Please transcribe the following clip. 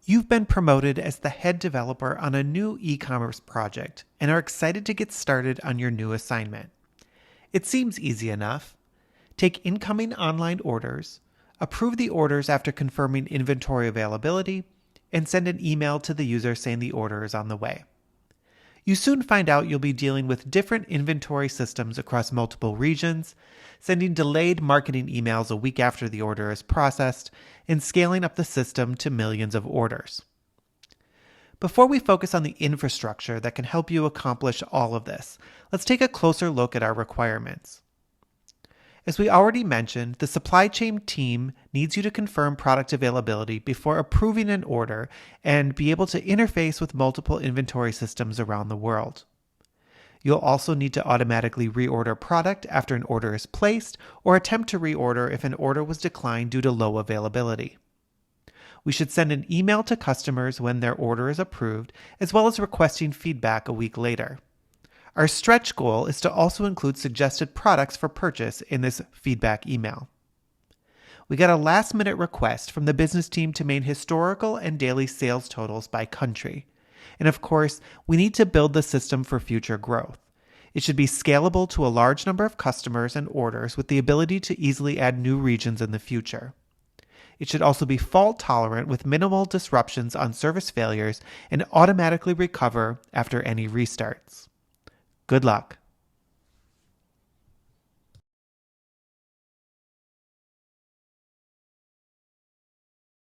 You've been promoted as the head developer on a new e-commerce project and are excited to get started on your new assignment. It seems easy enough. Take incoming online orders, approve the orders after confirming inventory availability, and send an email to the user saying the order is on the way. You soon find out you'll be dealing with different inventory systems across multiple regions, sending delayed marketing emails a week after the order is processed, and scaling up the system to millions of orders. Before we focus on the infrastructure that can help you accomplish all of this, let's take a closer look at our requirements. As we already mentioned, the supply chain team needs you to confirm product availability before approving an order and be able to interface with multiple inventory systems around the world. You'll also need to automatically reorder product after an order is placed or attempt to reorder if an order was declined due to low availability. We should send an email to customers when their order is approved, as well as requesting feedback a week later. Our stretch goal is to also include suggested products for purchase in this feedback email. We got a last-minute request from the business team to maintain historical and daily sales totals by country. And of course, we need to build the system for future growth. It should be scalable to a large number of customers and orders with the ability to easily add new regions in the future. It should also be fault-tolerant with minimal disruptions on service failures and automatically recover after any restarts. Good luck.